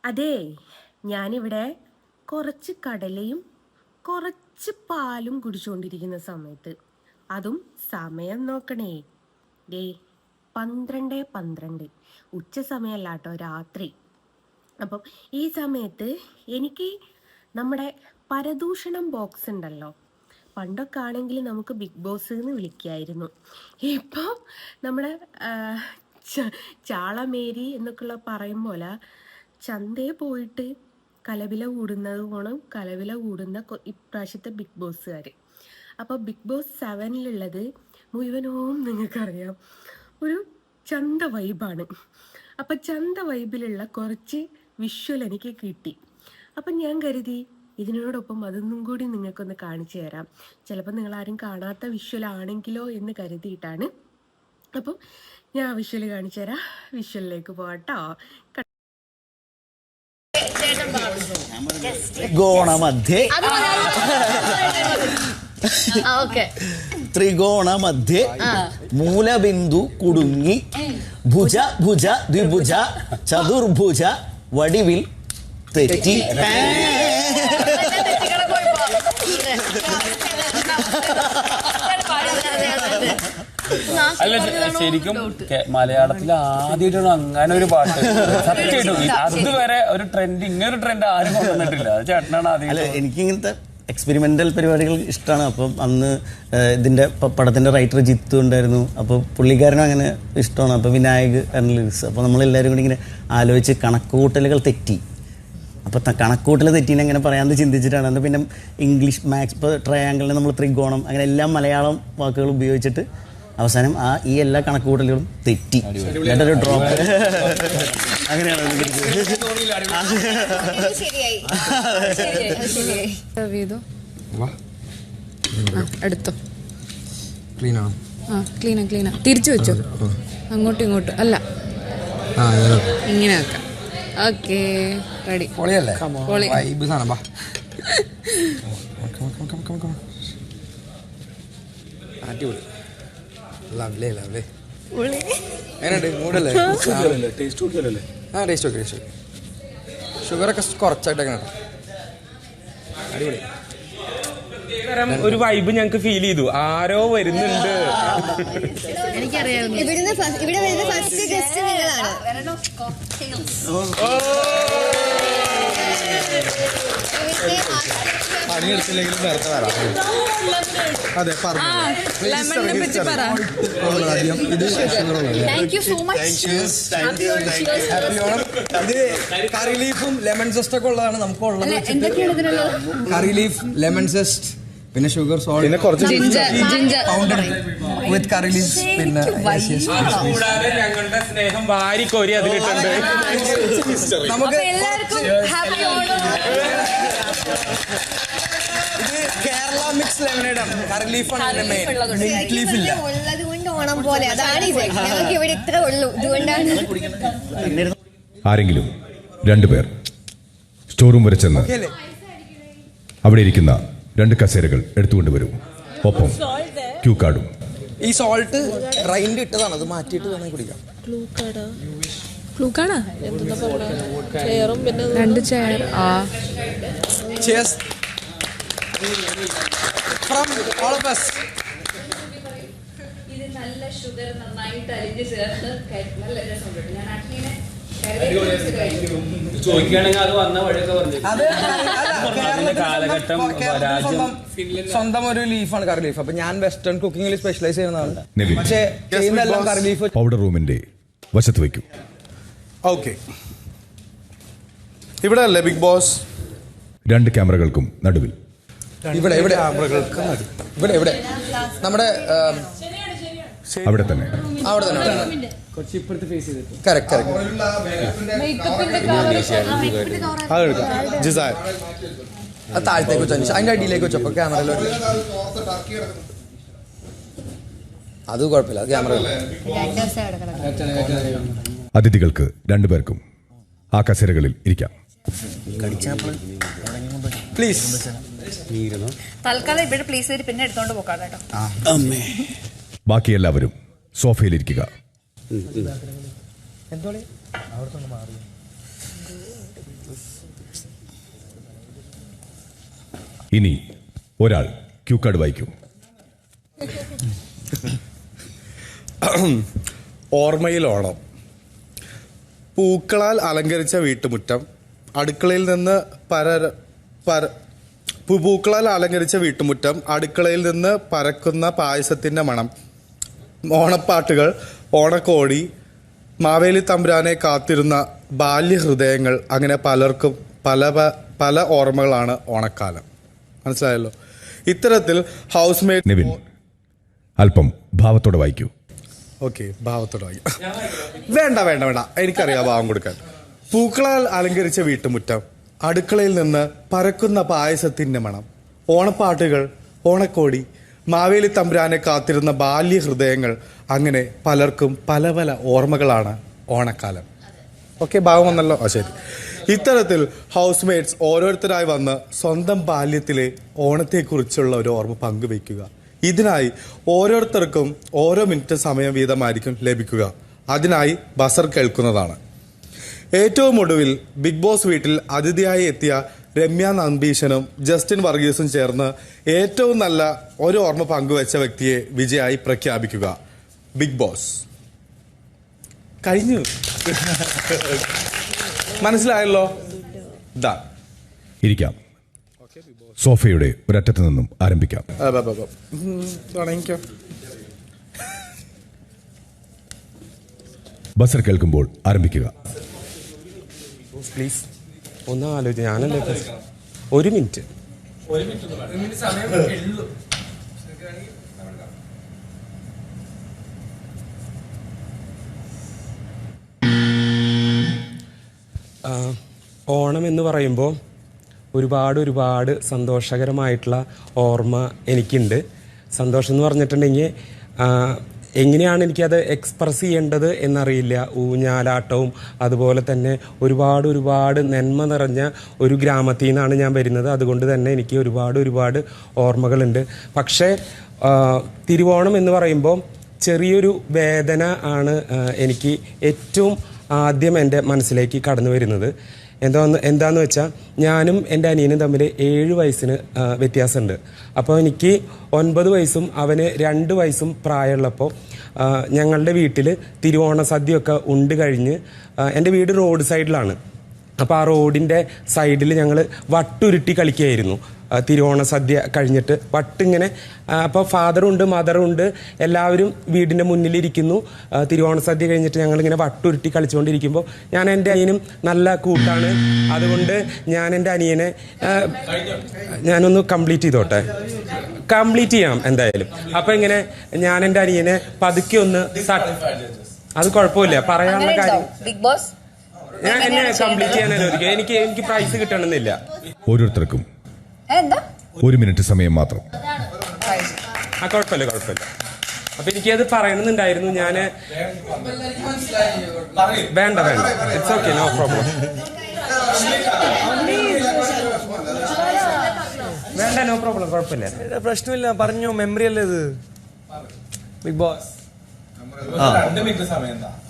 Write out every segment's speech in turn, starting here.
അതെ, ഞാനിവിടെ കുറച്ച് കടലയും കുറച്ച് പാലും കുടിച്ചുകൊണ്ടിരിക്കുന്ന സമയത്ത്, അതും സമയം നോക്കണേ, ഡേ 12:12 ഉച്ച സമയമല്ല കേട്ടോ, രാത്രി. അപ്പം ഈ സമയത്ത് എനിക്ക് നമ്മുടെ പരദൂഷണം ബോക്സ് ഉണ്ടല്ലോ, പണ്ടൊക്കെ ആണെങ്കിൽ നമുക്ക് ബിഗ് ബോസ് എന്ന് വിളിക്കായിരുന്നു. ഇപ്പോൾ നമ്മുടെ ചാളമേരി എന്നൊക്കെയുള്ള പറയും പോലെ ചന്തയിൽ പോയിട്ട് കലവില കൂടുന്നത് പോണം കലവില കൂടുന്ന ഇപ്രാവശ്യത്തെ ബിഗ് ബോസുകാർ. അപ്പോൾ ബിഗ് ബോസ് 7 മുഴുവനും നിങ്ങൾക്കറിയാം, ഒരു ചന്ത വൈബാണ്. അപ്പം ചന്ത വൈബിലുള്ള കുറച്ച് വിഷ്വൽ എനിക്ക് കിട്ടി. അപ്പം ഞാൻ കരുതി ഇതിനോടൊപ്പം അതൊന്നും കൂടി നിങ്ങൾക്കൊന്ന് കാണിച്ചു തരാം. ചിലപ്പോൾ നിങ്ങളാരും കാണാത്ത വിഷ്വൽ ആണെങ്കിലോ എന്ന് കരുതിയിട്ടാണ്. അപ്പം ഞാൻ വിഷ്വൽ കാണിച്ചു തരാം. വിഷ്വലിലേക്ക് പോകട്ടോ. ത്രികോണമധ്യേ ത്രികോണമധ്യേ മൂലബിന്ദു കുടുങ്ങി ഭുജ ഭുജ ദ്വിഭുജ ചതുർഭുജ വടിവിൽ തെറ്റി. അല്ല, ശരിക്കും മലയാളത്തിൽ ആദ്യമായിട്ടാണ് അങ്ങനെ ഒരു പാട്ട്. സത്യമായിട്ടും അതുവരെ ഒരു ട്രെൻഡ്, ഇങ്ങനൊരു ട്രെൻഡ് ആരും കൊണ്ടുവന്നിട്ടില്ല. അത് ചേട്ടനാണ് ആദ്യം. അല്ല, എനിക്കിങ്ങനത്തെ എക്സ്പെരിമെന്റൽ പരിപാടികൾ ഇഷ്ടമാണ്. അപ്പം അന്ന് ഇതിന്റെ പടത്തിന്റെ റൈറ്റർ ജിത്തു ഉണ്ടായിരുന്നു. അപ്പോൾ പുള്ളിക്കാരനും അങ്ങനെ ഇഷ്ടമാണ്. അപ്പോൾ വിനായക് ലിറിക്സ്. അപ്പോൾ നമ്മളെല്ലാവരും കൂടി ഇങ്ങനെ ആലോചിച്ച് കണക്കുകൂട്ടലുകൾ തെറ്റി. അപ്പോൾ കണക്കൂട്ടൽ തെറ്റീനെ അങ്ങനെ പറയാമെന്ന് ചിന്തിച്ചിട്ടാണ്. അന്ന് പിന്നെ ഇംഗ്ലീഷ് മാത്സ്, ഇപ്പോൾ ട്രയാങ്കിളിന് നമ്മൾ ത്രികോണം, അങ്ങനെ എല്ലാം മലയാളം വാക്കുകൾ ഉപയോഗിച്ചിട്ട് അവസാനം ഈ എല്ലാ കണക്കുകൂട്ടലുകളും തെറ്റി. എന്നിട്ടൊരു ഡ്രോപ്പ്. അങ്ങനെയാണ് എടുത്തോ. ക്ലീനാ തിരിച്ചു വെച്ചോ. അങ്ങോട്ടും ഇങ്ങോട്ടും അല്ല, ഇങ്ങനെ ആക്കാം. Okay, ready. പൊളിയല്ലേ? പൊളി. വൈബ് സാധനം. ബാ, അടിപൊളി. Lovely lovely. എങ്ങനെയുണ്ട്? മൂടല്ലേ? ആ, ടേസ്റ്റ് ഓക്കെ. ഷുഗറൊക്കെ കുറച്ചായിട്ടൊക്കെ അടിപൊളി. ഒരു വൈബ് ഞങ്ങൾക്ക് ഫീൽ ചെയ്തു. ആരോ വരുന്നുണ്ട്. ഇവിടെ വരുന്ന ഫസ്റ്റ് ഗസ്റ്റ് നിങ്ങളാണ്. പണിയെടുത്തില്ലെങ്കിലും നേരത്തെ വരാം. അതെ, ഇത് കറി ലീഫും ലെമൺ സെസ്റ്റ് ഒക്കെ ഉള്ളതാണ് നമുക്ക് ഉള്ളത്. കറി ലീഫ്, ലെമൺ സെസ്റ്റ്, പിന്നെ ഷുഗർ, സോൾട്ട്, പിന്നെ കുറച്ച് പൗഡർ വിത്ത് കറി ലീഫ്, പിന്നെ ഞങ്ങളുടെ സ്നേഹം വാരിക്കോരി അതിലിട്ടുണ്ട്. നമുക്ക് ഇത് കേരള മിക്സ് ലെമനേഡ് ആണ്. കറി ലീഫാണ് മെയിൻ, മിൽക്ക് ലീഫ് ഇല്ല. ഉള്ളത് കൊണ്ട് ഓണം പോലെ, അതാണ് ഞങ്ങൾക്ക് ഇവിടെ ഇത്ര ഉള്ളൂ. ഇതുകൊണ്ടാണ് ആരെങ്കിലും രണ്ടുപേർ സ്റ്റോർ റൂം വരെ ചെന്ന് അവിടെ ഇരിക്കുന്ന 2 കസേരകൾ എടുത്തുകൊണ്ട് വരും. ഒപ്പം ക്യൂ കാർഡും. ഈ സോൾട്ട് ഗ്രൈൻഡ് ഇട്ടതാണ്, അത് മാറ്റിയിട്ട് വേണമെങ്കിൽ കുടിക്കാം. ക്ലൂക്കാണ് 2 chair. Cheers from all of us. ഇത് നല്ല ഷുഗർ നന്നായിട്ട് അരിഞ്ഞ് ചേർത്ത് നല്ല രസമുണ്ട്. ഞാൻ അഗ്നിനെ ചോദിക്കുകയാണെങ്കിൽ അത് വന്ന വഴിയൊക്കെ പറഞ്ഞു. കാലഘട്ടം സ്വന്തം ഒരു ലീഫാണ് കറി ലീഫ്. അപ്പൊ ഞാൻ വെസ്റ്റേൺ കുക്കിംഗിൽ സ്പെഷ്യലൈസ് ചെയ്യുന്നതാണ്. പക്ഷേ ചെയ്യുന്നതെല്ലാം കറി ലീഫ്. പൗഡർ റൂമിന്റെ വശത്ത് വയ്ക്കൂ. ഓക്കെ, ഇവിടെ അല്ലേ ബിഗ് ബോസ്? 2 ക്യാമറകൾക്കും നടുവിൽ. ഇവിടെ ഇവിടെ ഇവിടെ നമ്മുടെ അവിടെ തന്നെ. കറക്റ്റ്. അത് താഴത്തേക്ക് വെച്ചു, അതിന്റെ അടിയിലേക്ക് വെച്ചപ്പോ ക്യാമറയിൽ അത് കുഴപ്പമില്ല. ക്യാമറ അതിഥികൾക്ക് 2 പേർക്കും ആ കസേരകളിൽ ഇരിക്കാം. പ്ലീസ്. തൽക്കാലം ഇവിടെ പ്ലേസ് ചെയ്ത് പിന്നെ എടുത്തോണ്ട് പോകാം കേട്ടോ. ബാക്കി എല്ലാവരും സോഫയിലിരിക്കുക. ഇനി ഒരാൾ ക്യൂ കാർഡ് വായിക്കൂ. ഓർമ്മയിൽ ഓണം. പൂക്കളാൽ അലങ്കരിച്ച വീട്ടുമുറ്റം, അടുക്കളയിൽ നിന്ന് പൂക്കളാൽ അലങ്കരിച്ച വീട്ടുമുറ്റം, അടുക്കളയിൽ നിന്ന് പരക്കുന്ന പായസത്തിന്റെ മണം, ഓണപ്പാട്ടുകൾ, ഓണക്കോടി, മാവേലി തമ്പുരാനെ കാത്തിരുന്ന ബാല്യഹൃദയങ്ങൾ, അങ്ങനെ പലർക്കും പല ഓർമ്മകളാണ് ഓണക്കാലം. മനസ്സിലായല്ലോ. ഇത്തരത്തിൽ ഹൗസ് മേറ്റ് നിവിൻ അല്പം ഭാവത്തോടെ വായിക്കൂ. ഓക്കെ, ഭാവത്തോടെ വായിക്കാം. വേണ്ട, എനിക്കറിയാം ഭാവം കൊടുക്കാൻ. പൂക്കളാൽ അലങ്കരിച്ച വീട്ടുമുറ്റം, അടുക്കളയിൽ നിന്ന് പരക്കുന്ന പായസത്തിന്റെ മണം, ഓണപ്പാട്ടുകൾ, ഓണക്കോടി, മാവേലി തമ്പുരാനെ കാത്തിരുന്ന ബാല്യഹൃദയങ്ങൾ, അങ്ങനെ പലർക്കും പല ഓർമ്മകളാണ് ഓണക്കാലം. ഓക്കെ, ഭാവം വന്നല്ലോ. ശരി. ഇത്തരത്തിൽ ഹൗസ് മേറ്റ്സ് ഓരോരുത്തരായി വന്ന് സ്വന്തം ബാല്യത്തിലെ ഓണത്തെക്കുറിച്ചുള്ള ഒരു ഓർമ്മ പങ്കുവയ്ക്കുക. ഇതിനായി ഓരോരുത്തർക്കും ഓരോ മിനിറ്റ് സമയം വീതമായിരിക്കും ലഭിക്കുക. അതിനായി ബസർ കേൾക്കുന്നതാണ്. ഏറ്റവും ഒടുവിൽ ബിഗ് ബോസ് വീട്ടിൽ അതിഥിയായി എത്തിയ രമ്യ നമ്പീശനും ജസ്റ്റിൻ വർഗീസും ചേർന്ന് ഏറ്റവും നല്ല ഒരു ഓർമ്മ പങ്കുവെച്ച വ്യക്തിയെ വിജയായി പ്രഖ്യാപിക്കുക. ബിഗ് ബോസ് കഴിഞ്ഞു. മനസ്സിലായല്ലോ. ഇരിക്കാം. സോഫയുടെ ഒരറ്റത്ത് നിന്നും ആരംഭിക്കാം. ബസർ കേൾക്കുമ്പോൾ ആരംഭിക്കുക. പ്ലീസ് ഒന്ന് ആലോചിച്ച്. ഞാനല്ലേ ഒരു മിനിറ്റ്. ഓണം എന്ന് പറയുമ്പോൾ ഒരുപാട് സന്തോഷകരമായിട്ടുള്ള ഓർമ്മ എനിക്കുണ്ട്. സന്തോഷം എന്ന് പറഞ്ഞിട്ടുണ്ടെങ്കിൽ എങ്ങനെയാണ് എനിക്കത് എക്സ്പ്രസ് ചെയ്യേണ്ടത് എന്നറിയില്ല. ഊഞ്ഞാലാട്ടവും അതുപോലെ തന്നെ ഒരുപാട് നന്മ നിറഞ്ഞ ഒരു ഗ്രാമത്തിൽ നിന്നാണ് ഞാൻ വരുന്നത്. അതുകൊണ്ട് തന്നെ എനിക്ക് ഒരുപാട് ഓർമ്മകളുണ്ട്. പക്ഷേ തിരുവോണം എന്ന് പറയുമ്പോൾ ചെറിയൊരു വേദന ആണ് എനിക്ക് ഏറ്റവും ആദ്യം എൻ്റെ മനസ്സിലേക്ക് കടന്നു വരുന്നത്. എന്താന്ന് വെച്ചാൽ ഞാനും എൻ്റെ അനിയനും തമ്മിൽ 7 വയസ്സിന് വ്യത്യാസമുണ്ട്. അപ്പോൾ എനിക്ക് 9 വയസ്സും അവന് 2 വയസ്സും പ്രായമുള്ളപ്പോൾ ഞങ്ങളുടെ വീട്ടിൽ തിരുവോണ സദ്യയൊക്കെ ഉണ്ട് കഴിഞ്ഞ്, എൻ്റെ വീട് റോഡ് സൈഡിലാണ്. അപ്പോൾ ആ റോഡിൻ്റെ സൈഡിൽ ഞങ്ങൾ വട്ടുരുട്ടി കളിക്കുകയായിരുന്നു. തിരുവോണ സദ്യ കഴിഞ്ഞിട്ട് വട്ടിങ്ങനെ. അപ്പോൾ ഫാദറുണ്ട്, മദറുണ്ട്, എല്ലാവരും വീടിൻ്റെ മുന്നിലിരിക്കുന്നു. തിരുവോണ സദ്യ കഴിഞ്ഞിട്ട് ഞങ്ങളിങ്ങനെ വട്ടുരുട്ടി കളിച്ചുകൊണ്ടിരിക്കുമ്പോൾ ഞാൻ എൻ്റെ അനിയനും നല്ല കൂട്ടാണ്. അതുകൊണ്ട് ഞാൻ എൻ്റെ അനിയനെ ഞാനൊന്ന് കംപ്ലീറ്റ് ചെയ്യാം എന്തായാലും. അപ്പം ഇങ്ങനെ ഞാൻ എൻ്റെ അനിയനെ പതുക്കെ ഒന്ന് അത് കുഴപ്പമില്ല, പറയാനുള്ള കാര്യം ഞാൻ എന്നെ കംപ്ലീറ്റ് ചെയ്യാൻ അനുവദിക്കുക. എനിക്ക് പ്രൈസ് കിട്ടണമെന്നില്ല. ഓരോരുത്തർക്കും 1 മിനിറ്റ് സമയം മാത്രം. കുഴപ്പമില്ല. അപ്പൊ എനിക്കത് പറയണമെന്നുണ്ടായിരുന്നു. ഞാന് വേണ്ട, ഇറ്റ്സ് ഓക്കെ, നോ പ്രോബ്ലം. വേണ്ട, നോ പ്രോബ്ലം, കുഴപ്പമില്ല, പ്രശ്നമില്ല. പറഞ്ഞോ, മെമ്മറി അല്ലേ ഇത്. Bigg Boss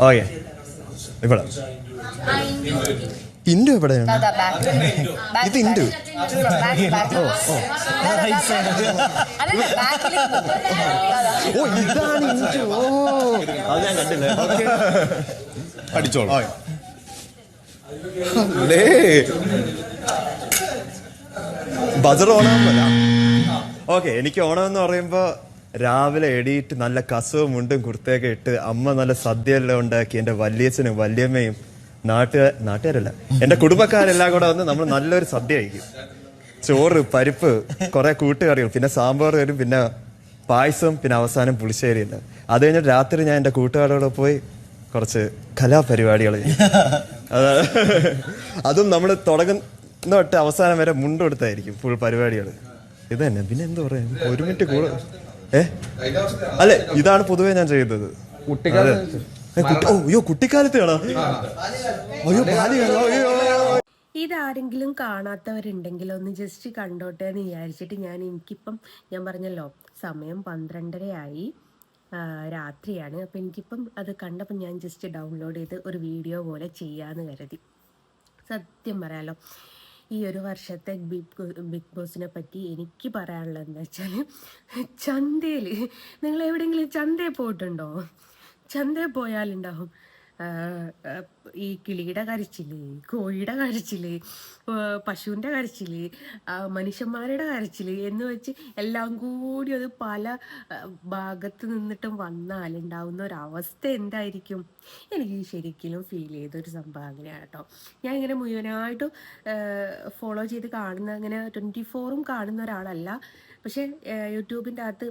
okay. ഇവിടെ ഇൻഡു എവിടെയാണ്? ഇത് ഇൻഡു. ഓ, ഇതാണ് ഇൻഡു. ഓ, അത് ഞാൻ കണ്ടില്ല. അടിച്ചോളൂ. ബസർ ഓണമല്ല. ഓക്കെ, എനിക്ക് ഓണം എന്ന് പറയുമ്പോ രാവിലെ എടിയിട്ട് നല്ല കസവും മുണ്ടും കുർത്തയൊക്കെ ഇട്ട് അമ്മ നല്ല സദ്യയെല്ലാം ഉണ്ടാക്കി എൻ്റെ വല്യച്ഛനും വല്യമ്മയും നാട്ടുകാരല്ല എൻ്റെ കുടുംബക്കാരെല്ലാം കൂടെ വന്ന് നമ്മൾ നല്ലൊരു സദ്യ കഴിക്കും. ചോറ്, പരിപ്പ്, കുറെ കൂട്ടുകറികൾ, പിന്നെ സാമ്പാർ വരും, പിന്നെ പായസം, പിന്നെ അവസാനം പുളിശ്ശേരിയല്ല. അത് കഴിഞ്ഞിട്ട് രാത്രി ഞാൻ എൻ്റെ കൂട്ടുകാരോടെ പോയി കുറച്ച് കലാപരിപാടികൾ ചെയ്യും. അതും നമ്മൾ തുടങ്ങുന്ന തൊട്ട് അവസാനം വരെ മുണ്ടെടുത്തായിരിക്കും ഫുൾ പരിപാടികൾ. ഇത് തന്നെ. പിന്നെ എന്താ പറയാ, 1 മിനിറ്റ് കൂടുതൽ. അല്ലെ, ഇതാണ് പൊതുവെ ഞാൻ ചെയ്യുന്നത്. കുട്ടിക്കാലത്ത് കാണാ. ഇതാരെങ്കിലും കാണാത്തവരുണ്ടെങ്കിൽ ഒന്ന് ജസ്റ്റ് കണ്ടോട്ടെ എന്ന് വിചാരിച്ചിട്ട് ഞാൻ പറഞ്ഞല്ലോ, സമയം 12:30 രാത്രിയാണ്. അപ്പം എനിക്കിപ്പം അത് കണ്ടപ്പോൾ ഞാൻ ജസ്റ്റ് ഡൗൺലോഡ് ചെയ്ത് ഒരു വീഡിയോ പോലെ ചെയ്യാമെന്ന് കരുതി. സത്യം പറയാലോ, ഈ ഒരു വർഷത്തെ ബിഗ് ബോസിനെ പറ്റി എനിക്ക് പറയാനുള്ളത് എന്താ വെച്ചാൽ, ചന്തയിൽ നിങ്ങൾ എവിടെയെങ്കിലും ചന്തയിൽ പോയിട്ടുണ്ടോ? ചന്തയിൽ പോയാലുണ്ടാവും ഈ കിളിയുടെ കരച്ചിൽ, കോഴിയുടെ കരച്ചിൽ, പശുവിൻ്റെ കരച്ചിൽ, മനുഷ്യന്മാരുടെ കരച്ചിൽ എന്ന് വെച്ച് എല്ലാം കൂടി അത് പല ഭാഗത്ത് നിന്നിട്ടും വന്നാലുണ്ടാവുന്ന ഒരവസ്ഥ എന്തായിരിക്കും? എനിക്ക് ശരിക്കും ഫീൽ ചെയ്തൊരു സംഭവം അങ്ങനെയാണ് കേട്ടോ. ഞാൻ ഇങ്ങനെ മുഴുവനായിട്ടും ഫോളോ ചെയ്ത് കാണുന്ന, അങ്ങനെ 24 കാണുന്ന ഒരാളല്ല. പക്ഷേ യൂട്യൂബിൻ്റെ അകത്ത്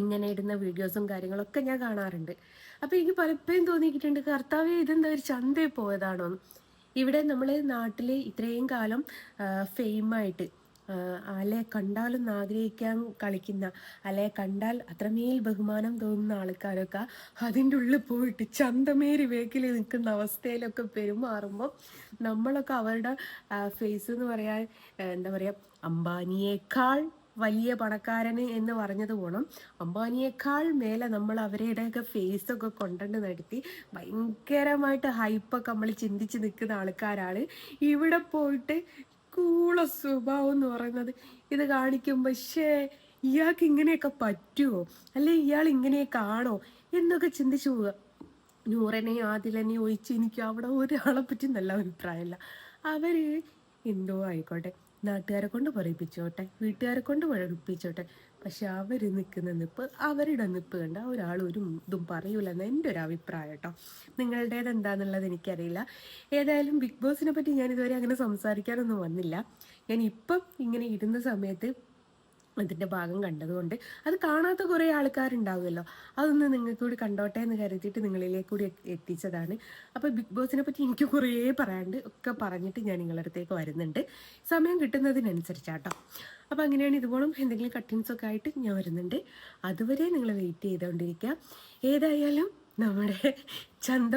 ഇങ്ങനെ ഇടുന്ന വീഡിയോസും കാര്യങ്ങളൊക്കെ ഞാൻ കാണാറുണ്ട്. അപ്പോൾ എനിക്ക് പലപ്പോഴും തോന്നിയിട്ടുണ്ട്, കർത്താവേ ഇതെന്താ ഒരു ചന്തയിൽ പോയതാണോ? ഇവിടെ നമ്മൾ നാട്ടിൽ ഇത്രയും കാലം ഫെയിമായിട്ട് അലയെ കണ്ടാലും ആഗ്രഹിക്കാൻ കളിക്കുന്ന, അലയെ കണ്ടാൽ അത്രമേൽ ബഹുമാനം തോന്നുന്ന ആൾക്കാരൊക്കെ അതിൻ്റെ ഉള്ളിൽ പോയിട്ട് ചന്തമേരി വേക്കിൽ നിൽക്കുന്ന അവസ്ഥയിലൊക്കെ പെരുമാറുമ്പോൾ നമ്മളൊക്കെ അവരുടെ ഫേസ് എന്ന് പറയാൻ എന്താ പറയുക, അംബാനിയേക്കാൾ വലിയ പണക്കാരന് എന്ന് പറഞ്ഞത് പോണം, അംബാനിയേക്കാൾ മേലെ നമ്മൾ അവരുടെയൊക്കെ ഫേസൊക്കെ കൊണ്ടുവന്ന് നടത്തി ഭയങ്കരമായിട്ട് ഹൈപ്പൊക്കെ നമ്മൾ ചിന്തിച്ച് നിൽക്കുന്ന ആൾക്കാരാണ് ഇവിടെ പോയിട്ട് കൂള സ്വഭാവം എന്ന് പറയുന്നത്. ഇത് കാണിക്കുമ്പോൾ ഇയാൾക്ക് ഇങ്ങനെയൊക്കെ പറ്റുമോ, അല്ലെ ഇയാൾ ഇങ്ങനെയൊക്കെ ആണോ എന്നൊക്കെ ചിന്തിച്ചു പോവുക. നൂറനെ ആദിലനെ ഒഴിച്ച് എനിക്ക് അവിടെ ഒരാളെ പറ്റി നല്ല അഭിപ്രായമില്ല. അവർ എന്തോ ആയിക്കോട്ടെ, നാട്ടുകാരെ കൊണ്ട് പറയിപ്പിച്ചോട്ടെ, വീട്ടുകാരെ കൊണ്ട് പഠിപ്പിച്ചോട്ടെ, പക്ഷെ അവർ നിൽക്കുന്ന നിപ്പ്, അവരുടെ നിപ്പ് കണ്ട ഒരാൾ ഒരു ഇതും പറയൂലെന്ന് എൻ്റെ ഒരു അഭിപ്രായം കേട്ടോ. നിങ്ങളുടേത് എന്താണെന്നുള്ളത് എനിക്കറിയില്ല. ഏതായാലും ബിഗ് ബോസിനെ പറ്റി ഞാനിതുവരെ അങ്ങനെ സംസാരിക്കാനൊന്നും വന്നില്ല. ഞാൻ ഇപ്പം ഇങ്ങനെ ഇരുന്ന സമയത്ത് അതിൻ്റെ ഭാഗം കണ്ടതുകൊണ്ട്, അത് കാണാത്ത കുറേ ആൾക്കാരുണ്ടാവുമല്ലോ, അതൊന്ന് നിങ്ങൾക്ക് കൂടി കണ്ടോട്ടെ എന്ന് കരുതിയിട്ട് നിങ്ങളിലേക്ക് കൂടി എത്തിച്ചതാണ്. അപ്പോൾ ബിഗ് ബോസിനെ പറ്റി എനിക്ക് കുറേ പറയാണ്ട് ഒക്കെ പറഞ്ഞിട്ട് ഞാൻ നിങ്ങളുടെ അടുത്തേക്ക് വരുന്നുണ്ട്, സമയം കിട്ടുന്നതിനനുസരിച്ചാട്ടോ. അപ്പോൾ അങ്ങനെയാണ്. ഇതുപോലും എന്തെങ്കിലും കട്ടിങ്സൊക്കെ ആയിട്ട് ഞാൻ വരുന്നുണ്ട്. അതുവരെ നിങ്ങൾ വെയിറ്റ് ചെയ്തുകൊണ്ടിരിക്കുക. ഏതായാലും നമ്മുടെ ചന്ത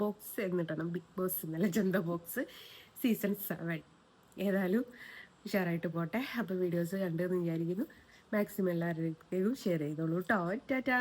ബോക്സ് എന്നിട്ടാണ്, ബിഗ് ബോസ് എന്നല്ല, ചന്ത ബോക്സ് സീസൺ 7 ഏതായാലും ഉഷാറായിട്ട് പോട്ടെ. അപ്പോൾ വീഡിയോസ് കണ്ടെന്ന് വിചാരിക്കുന്നു. മാക്സിമം എല്ലാവരുടെയും ഷെയർ ചെയ്തോളൂ കേട്ടോ. ടാറ്റാ.